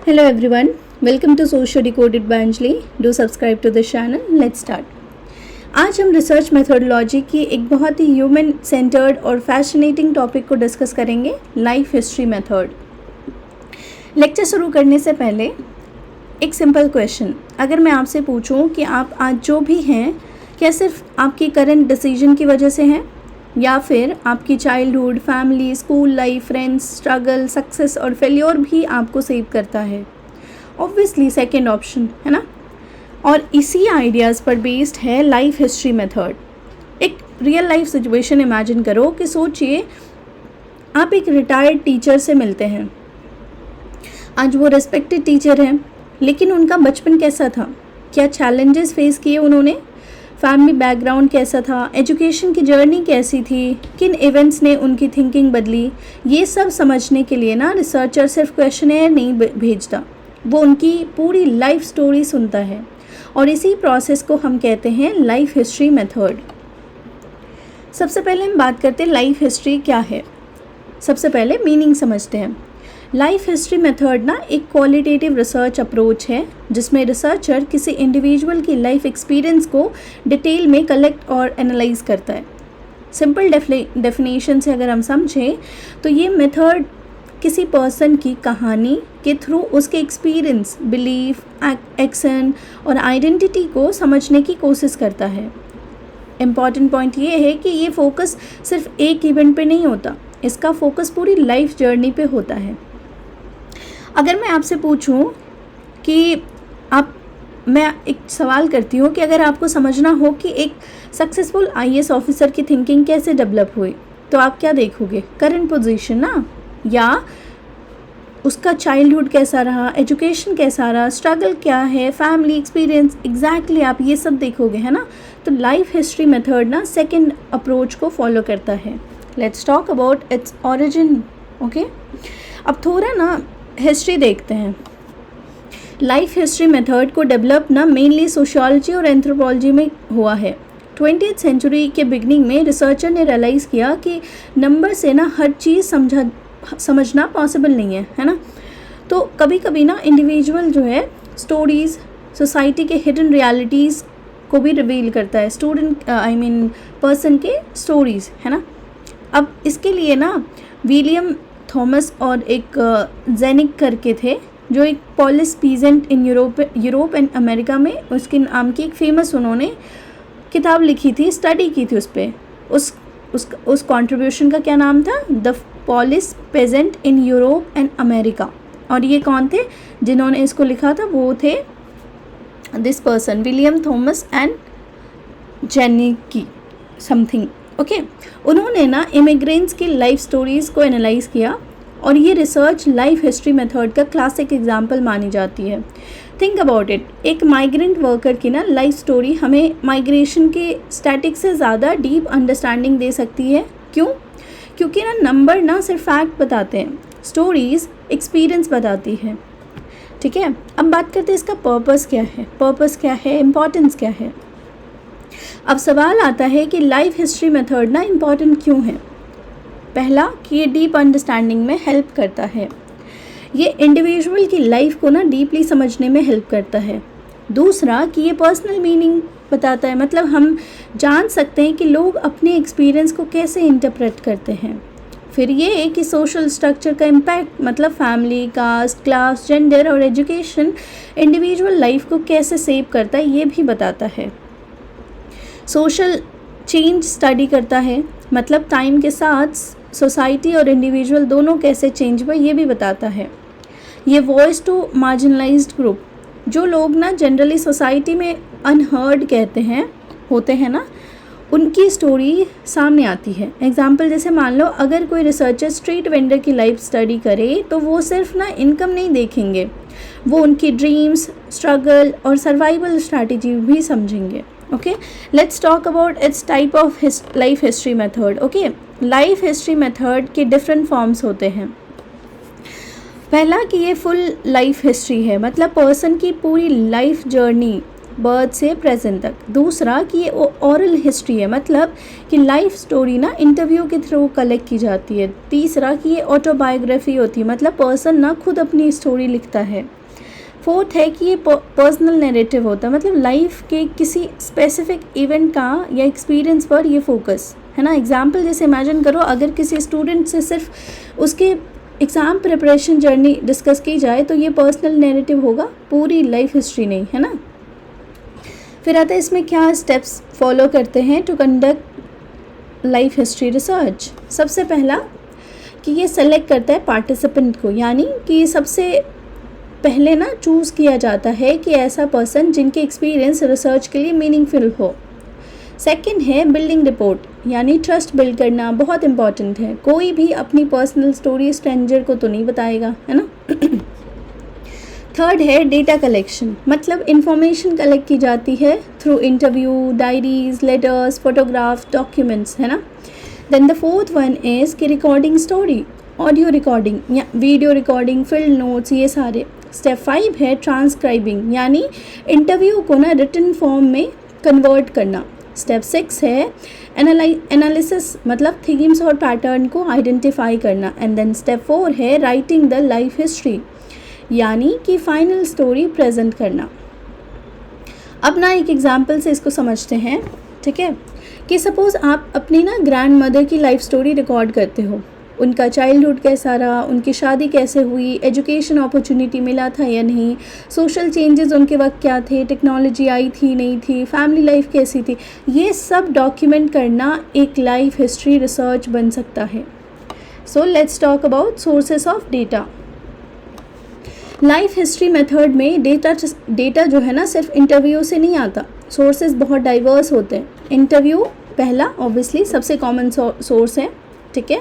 Hello everyone, welcome to Social Decoded by Anjali. Do subscribe to the channel. Let's start. आज हम research methodology की एक बहुत ही human centred और fascinating topic को डिस्कस करेंगे, लाइफ हिस्ट्री मेथड। लेक्चर शुरू करने से पहले एक सिंपल क्वेश्चन, अगर मैं आपसे पूछूं कि आप आज जो भी हैं क्या सिर्फ आपकी करंट डिसीजन की वजह से हैं या फिर आपकी childhood, family, school life, friends, struggle, success और फेल्योर भी आपको सेव करता है? ऑब्वियसली सेकेंड ऑप्शन है ना। और इसी आइडियाज़ पर बेस्ड है लाइफ हिस्ट्री मेथड। एक रियल लाइफ सिचुएशन इमेजिन करो कि सोचिए आप एक रिटायर्ड टीचर से मिलते हैं। आज वो रिस्पेक्टेड टीचर हैं, लेकिन उनका बचपन कैसा था? क्या चैलेंजेस फेस किए उन्होंने? फैमिली बैकग्राउंड कैसा था? एजुकेशन की जर्नी कैसी थी? किन इवेंट्स ने उनकी थिंकिंग बदली? ये सब समझने के लिए ना रिसर्चर सिर्फ क्वेश्चनेयर नहीं भेजता, वो उनकी पूरी लाइफ स्टोरी सुनता है और इसी प्रोसेस को हम कहते हैं लाइफ हिस्ट्री मेथड। सबसे पहले हम बात करते हैं लाइफ हिस्ट्री क्या है। सबसे पहले मीनिंग समझते हैं। लाइफ हिस्ट्री मेथड ना एक क्वालिटेटिव रिसर्च अप्रोच है जिसमें रिसर्चर किसी इंडिविजुअल की लाइफ एक्सपीरियंस को डिटेल में कलेक्ट और एनालाइज करता है। सिंपल डेफिनेशन से अगर हम समझें तो ये मेथड किसी पर्सन की कहानी के थ्रू उसके एक्सपीरियंस, बिलीफ, एक्शन और आइडेंटिटी को समझने की कोशिश करता है। इम्पॉर्टेंट पॉइंट ये है कि ये फोकस सिर्फ एक इवेंट पे नहीं होता, इसका फोकस पूरी लाइफ जर्नी पे होता है। अगर मैं आपसे पूछूं कि मैं एक सवाल करती हूँ कि अगर आपको समझना हो कि एक सक्सेसफुल आईएएस ऑफिसर की थिंकिंग कैसे डेवलप हुई, तो आप क्या देखोगे? करंट पोजीशन ना, या उसका चाइल्डहुड कैसा रहा, एजुकेशन कैसा रहा, स्ट्रगल क्या है, फैमिली एक्सपीरियंस, एग्जैक्टली आप ये सब देखोगे, है ना। तो लाइफ हिस्ट्री मेथड ना सेकेंड अप्रोच को फॉलो करता है। Let's talk about its origin. Okay, अब थोड़ा ना हिस्ट्री देखते हैं। लाइफ हिस्ट्री मेथड को डेवलप ना मेनली सोशियोलॉजी और एंथ्रोपोलॉजी में हुआ है। 20th सेंचुरी के बिगनिंग में रिसर्चर ने रियलाइज़ किया कि नंबर से ना हर चीज़ समझना पॉसिबल नहीं है ना। तो कभी कभी ना इंडिविजुअल जो है स्टोरीज़ सोसाइटी के हिडन रियलिटीज़ को भी रिवील करता है, पर्सन के स्टोरीज़, है ना। अब इसके लिए ना विलियम थॉमस और एक जेनिक करके थे जो एक polish peasant in Europe and America में, उसके नाम की एक फेमस उन्होंने किताब लिखी थी, स्टडी की थी उस पर। उस कंट्रीब्यूशन का क्या नाम था? The Polish pageant in Europe and America. और ये कौन थे जिन्होंने इसको लिखा था? वो थे this person, William Thomas and Znaniecki something. Okay, उन्होंने ना इमिग्रेंट्स की लाइफ स्टोरीज़ को एनालाइज किया और ये रिसर्च लाइफ हिस्ट्री मेथड का क्लासिक एग्जाम्पल मानी जाती है। थिंक अबाउट इट, एक माइग्रेंट वर्कर की ना लाइफ स्टोरी हमें माइग्रेशन के स्टैटिक से ज़्यादा डीप अंडरस्टैंडिंग दे सकती है। क्यों? क्योंकि ना नंबर ना सिर्फ फैक्ट बताते हैं, स्टोरीज़ एक्सपीरियंस बताती है। ठीक है, अब बात करते हैं इसका पर्पस क्या है। पर्पस क्या है, इम्पॉर्टेंस क्या है। अब सवाल आता है कि लाइफ हिस्ट्री मेथड ना इम्पॉर्टेंट क्यों है। पहला कि ये डीप अंडरस्टैंडिंग में हेल्प करता है, ये इंडिविजुअल की लाइफ को ना डीपली समझने में हेल्प करता है। दूसरा कि ये पर्सनल मीनिंग बताता है, मतलब हम जान सकते हैं कि लोग अपने एक्सपीरियंस को कैसे इंटरप्रेट करते हैं। फिर ये कि सोशल स्ट्रक्चर का इम्पैक्ट, मतलब फैमिली, कास्ट, क्लास, जेंडर और एजुकेशन इंडिविजुअल लाइफ को कैसे सेव करता है, ये भी बताता है। सोशल चेंज स्टडी करता है, मतलब टाइम के साथ सोसाइटी और इंडिविजुअल दोनों कैसे चेंज हुए, ये भी बताता है। ये वॉइस टू मार्जिनलाइज्ड ग्रुप, जो लोग ना जनरली सोसाइटी में अनहर्ड होते हैं ना, उनकी स्टोरी सामने आती है। एग्जाम्पल जैसे मान लो अगर कोई रिसर्चर स्ट्रीट वेंडर की लाइफ स्टडी करे तो वो सिर्फ ना इनकम नहीं देखेंगे, वो उनकी ड्रीम्स, स्ट्रगल और सर्वाइवल स्ट्रैटेजी भी समझेंगे। Okay, let's talk about it's type of life history method. Okay, life history method के डिफरेंट फॉर्म्स होते हैं। पहला कि ये फुल लाइफ हिस्ट्री है, मतलब पर्सन की पूरी लाइफ जर्नी बर्थ से प्रेजेंट तक। दूसरा कि ये ओरल हिस्ट्री है, मतलब कि लाइफ स्टोरी ना इंटरव्यू के थ्रू कलेक्ट की जाती है। तीसरा कि ये ऑटोबायोग्राफी होती है, मतलब पर्सन ना खुद अपनी स्टोरी लिखता है। फोर्थ है कि ये पर्सनल नैरेटिव होता है, मतलब लाइफ के किसी स्पेसिफिक इवेंट का या एक्सपीरियंस पर ये फोकस है ना। एग्जाम्पल जैसे इमेजिन करो, अगर किसी स्टूडेंट से सिर्फ उसके एग्ज़ाम प्रिपरेशन जर्नी डिस्कस की जाए तो ये पर्सनल नैरेटिव होगा, पूरी लाइफ हिस्ट्री नहीं, है ना। फिर आता है इसमें क्या स्टेप्स फॉलो करते हैं to conduct life history research. सबसे पहला कि ये सेलेक्ट करता है पार्टिसिपेंट को, यानी कि सबसे पहले ना चूज़ किया जाता है कि ऐसा पर्सन जिनके एक्सपीरियंस रिसर्च के लिए मीनिंगफुल हो। सेकंड है बिल्डिंग रिपोर्ट, यानी ट्रस्ट बिल्ड करना बहुत इंपॉर्टेंट है। कोई भी अपनी पर्सनल स्टोरी स्ट्रेंजर को तो नहीं बताएगा, है ना। थर्ड है डेटा कलेक्शन, मतलब इंफॉर्मेशन कलेक्ट की जाती है through interview, diaries, letters, photograph, documents, है ना। Then the fourth one is कि रिकॉर्डिंग स्टोरी, ऑडियो रिकॉर्डिंग या वीडियो रिकॉर्डिंग, फील्ड नोट्स, ये सारे। स्टेप 5 है ट्रांसक्राइबिंग, यानी इंटरव्यू को ना रिटन फॉर्म में कन्वर्ट करना। स्टेप 6 है एनालिसिस, मतलब थीम्स और पैटर्न को आइडेंटिफाई करना। एंड देन स्टेप 4 है राइटिंग द लाइफ हिस्ट्री, यानी कि फाइनल स्टोरी प्रेजेंट करना। अब ना एक एग्जांपल से इसको समझते हैं, ठीक है। कि सपोज़ आप अपनी ना ग्रैंड मदर की लाइफ स्टोरी रिकॉर्ड करते हो, उनका चाइल्डहुड कैसा रहा, उनकी शादी कैसे हुई, एजुकेशन अपॉर्चुनिटी मिला था या नहीं, सोशल चेंजेस उनके वक्त क्या थे, टेक्नोलॉजी आई थी नहीं थी, फैमिली लाइफ कैसी थी, ये सब डॉक्यूमेंट करना एक लाइफ हिस्ट्री रिसर्च बन सकता है। So let's talk about sources of data. Life history method में डेटा जो है ना सिर्फ इंटरव्यू से नहीं आता, सोर्सेज बहुत डाइवर्स होते हैं। इंटरव्यू पहला ऑब्वियसली सबसे कॉमन सोर्स है, ठीक है।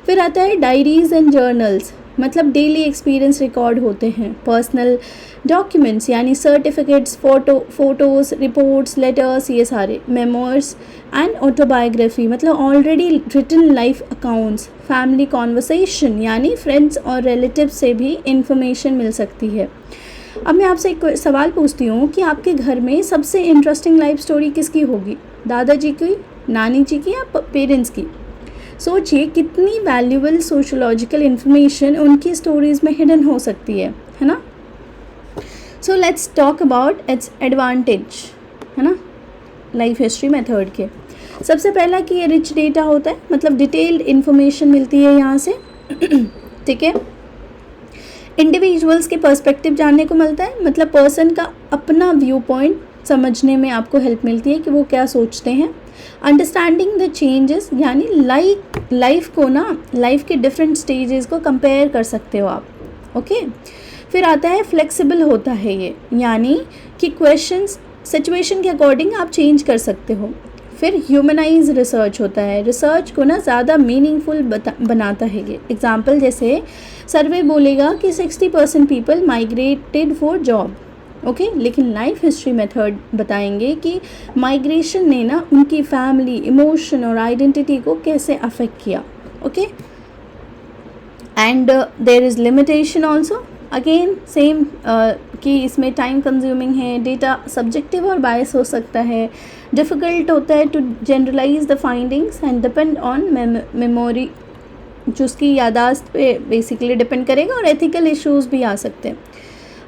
फिर आता है डायरीज एंड जर्नल्स, मतलब डेली एक्सपीरियंस रिकॉर्ड होते हैं। पर्सनल डॉक्यूमेंट्स यानी सर्टिफिकेट्स, फोटोज़, रिपोर्ट्स, लेटर्स, ये सारे। मेमोर्स एंड ऑटोबायोग्राफी, मतलब already written life accounts. Family conversation, यानी फ्रेंड्स और रिलेटिव से भी इंफॉर्मेशन मिल सकती है। अब मैं आपसे एक सवाल पूछती हूँ कि आपके घर में सबसे इंटरेस्टिंग लाइफ स्टोरी किसकी होगी, दादाजी की, नानी जी की या पेरेंट्स की? सोचिए कितनी वैल्यूबल सोशोलॉजिकल इन्फॉर्मेशन उनकी स्टोरीज़ में हिडन हो सकती है ना। So let's talk about it's advantage, है ना, लाइफ हिस्ट्री मेथड के। सबसे पहला कि ये रिच डेटा होता है, मतलब डिटेल्ड इन्फॉर्मेशन मिलती है यहाँ से, ठीक है। इंडिविजुअल्स के पर्सपेक्टिव जानने को मिलता है, मतलब पर्सन का अपना व्यू पॉइंट समझने में आपको हेल्प मिलती है कि वो क्या सोचते हैं। अंडरस्टैंडिंग द चेंजेस, यानी लाइफ को ना, लाइफ के डिफरेंट स्टेजेस को कंपेयर कर सकते हो आप, ओके। फिर आता है फ्लेक्सिबल होता है ये, यानी कि क्वेश्चंस सिचुएशन के अकॉर्डिंग आप चेंज कर सकते हो। फिर ह्यूमनाइज रिसर्च होता है, रिसर्च को ना ज़्यादा मीनिंगफुल बनाता है ये। एग्जाम्पल जैसे सर्वे बोलेगा कि 60% people migrated for job, okay, लेकिन लाइफ हिस्ट्री मेथड बताएंगे कि माइग्रेशन ने ना उनकी फैमिली, इमोशन और आइडेंटिटी को कैसे अफेक्ट किया, okay. And there is limitation also, again same कि इसमें टाइम कंज्यूमिंग है, डेटा सब्जेक्टिव और बायस हो सकता है, डिफ़िकल्ट होता है to generalize the findings and depend on memory, जो उसकी यादाश्त पे बेसिकली डिपेंड करेगा, और एथिकल इश्यूज़ भी आ सकते हैं।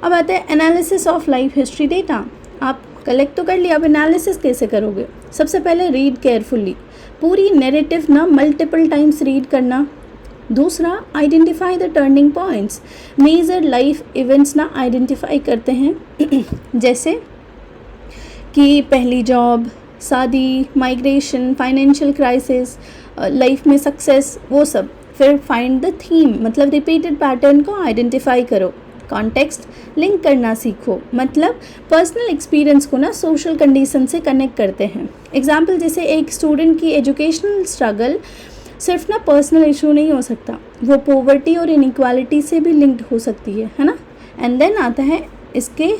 अब आता है analysis of life history data. आप कलेक्ट तो कर लिया, अब एनालिसिस कैसे करोगे? सबसे पहले रीड केयरफुली, पूरी नैरेटिव ना मल्टीपल टाइम्स रीड करना। दूसरा identify the turning points, major life events ना आइडेंटिफाई करते हैं जैसे कि पहली जॉब, शादी, माइग्रेशन, फाइनेंशियल क्राइसिस, लाइफ में सक्सेस, वो सब। फिर फाइंड द थीम, मतलब रिपीटेड पैटर्न को आइडेंटिफाई करो। कॉन्टेक्स्ट लिंक करना सीखो, मतलब पर्सनल एक्सपीरियंस को ना सोशल कंडीशन से कनेक्ट करते हैं। एग्जाम्पल जैसे एक स्टूडेंट की एजुकेशनल स्ट्रगल सिर्फ ना पर्सनल इशू नहीं हो सकता, वो पॉवर्टी और इनइक्वालिटी से भी लिंक्ड हो सकती है ना। एंड देन आता है इसके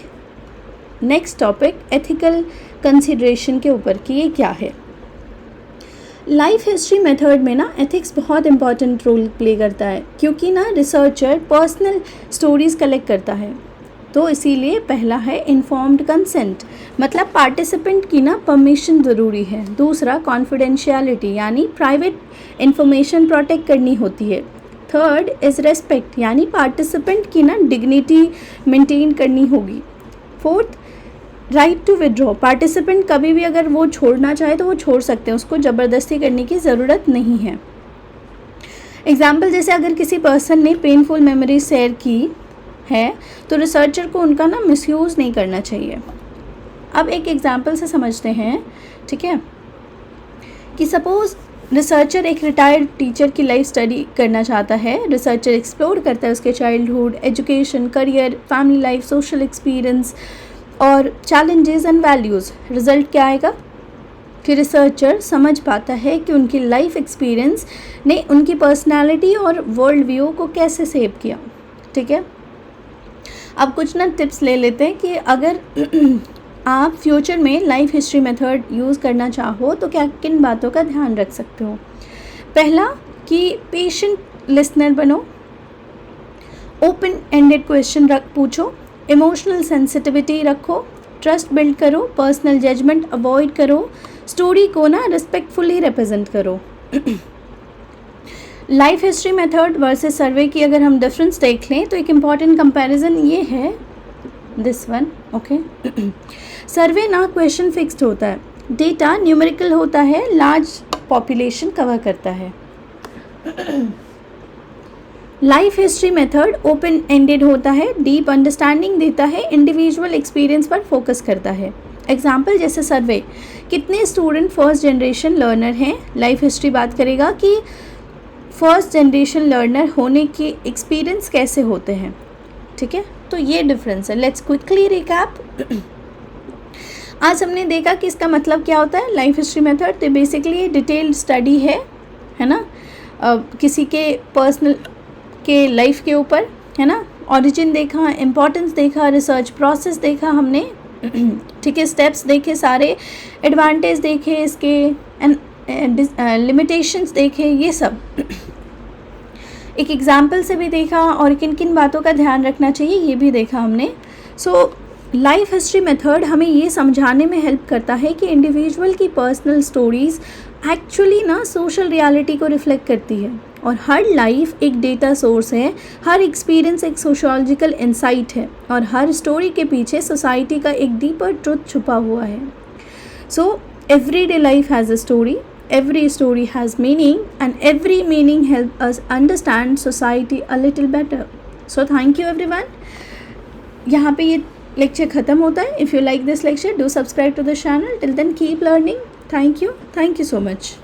नेक्स्ट टॉपिक एथिकल कंसिडरेशन के ऊपर कि ये क्या है। लाइफ हिस्ट्री मेथड में ना एथिक्स बहुत इंपॉर्टेंट रोल प्ले करता है, क्योंकि ना रिसर्चर पर्सनल स्टोरीज़ कलेक्ट करता है, तो इसीलिए पहला है इन्फॉर्म्ड कंसेंट, मतलब पार्टिसिपेंट की ना परमिशन ज़रूरी है। दूसरा कॉन्फिडेंशियलिटी, यानी प्राइवेट इंफॉर्मेशन प्रोटेक्ट करनी होती है। थर्ड इज़ रेस्पेक्ट, यानी पार्टिसिपेंट की ना डिग्निटी मेंटेन करनी होगी। Fourth right to withdraw, participant कभी भी अगर वो छोड़ना चाहे तो वो छोड़ सकते हैं, उसको ज़बरदस्ती करने की ज़रूरत नहीं है। एग्जाम्पल जैसे अगर किसी पर्सन ने पेनफुल मेमोरी शेयर की है तो रिसर्चर को उनका ना मिसयूज़ नहीं करना चाहिए। अब एक एग्जाम्पल से समझते हैं, ठीक है, कि सपोज़ रिसर्चर एक रिटायर्ड टीचर की लाइफ स्टडी करना चाहता है। रिसर्चर एक्सप्लोर करता है उसके childhood, education, career, family life, social experience और चैलेंजेस एंड वैल्यूज़। रिजल्ट क्या आएगा कि रिसर्चर समझ पाता है कि उनकी लाइफ एक्सपीरियंस ने उनकी पर्सनालिटी और वर्ल्ड व्यू को कैसे शेप किया। ठीक है, अब कुछ ना टिप्स ले लेते हैं कि अगर आप फ्यूचर में लाइफ हिस्ट्री मेथड यूज़ करना चाहो तो क्या किन बातों का ध्यान रख सकते हो। पहला कि पेशेंट लिसनर बनो, ओपन एंडेड क्वेश्चन पूछो, इमोशनल सेंसिटिविटी रखो, ट्रस्ट बिल्ड करो, पर्सनल जजमेंट अवॉइड करो, स्टोरी को ना रिस्पेक्टफुली रिप्रेजेंट करो। लाइफ हिस्ट्री मेथड वर्सेस सर्वे की अगर हम डिफरेंस देख लें तो एक इम्पॉर्टेंट कंपैरिजन ये है, दिस वन, ओके। सर्वे ना क्वेश्चन फिक्स्ड होता है, डेटा न्यूमेरिकल होता है, लार्ज पॉपुलेशन कवर करता है। Life history method open ended होता है, डीप अंडरस्टैंडिंग देता है, इंडिविजुअल एक्सपीरियंस पर फोकस करता है। एग्जाम्पल जैसे सर्वे, कितने स्टूडेंट फर्स्ट जनरेशन लर्नर हैं। लाइफ हिस्ट्री बात करेगा कि फर्स्ट जनरेशन लर्नर होने के एक्सपीरियंस कैसे होते हैं। ठीक है, तो ये डिफरेंस है। Let's quickly recap. आज हमने देखा कि इसका मतलब क्या होता है लाइफ हिस्ट्री मेथड। तो बेसिकली ये डिटेल्ड स्टडी है ना, किसी के पर्सनल के लाइफ के ऊपर, है ना। ओरिजिन देखा, इम्पोर्टेंस देखा, रिसर्च प्रोसेस देखा हमने, ठीक है, स्टेप्स देखे सारे, एडवांटेज देखे इसके, एंड लिमिटेशंस देखे, ये सब एक एग्जाम्पल से भी देखा, और किन किन बातों का ध्यान रखना चाहिए ये भी देखा हमने। सो लाइफ हिस्ट्री मेथड हमें ये समझाने में हेल्प करता है कि इंडिविजुअल की पर्सनल स्टोरीज़ एक्चुअली ना सोशल रियलिटी को रिफ्लेक्ट करती है, और हर लाइफ एक डेटा सोर्स है, हर एक्सपीरियंस एक सोशोलॉजिकल इंसाइट है, और हर स्टोरी के पीछे सोसाइटी का एक डीपर ट्रुथ छुपा हुआ है। So everyday life has a story, every story has meaning, and every meaning helps us understand society a little better. So thank you everyone. यहाँ पे ये लेक्चर ख़त्म होता है। If you like this lecture, do subscribe to the channel. Till then keep learning. Thank you so much.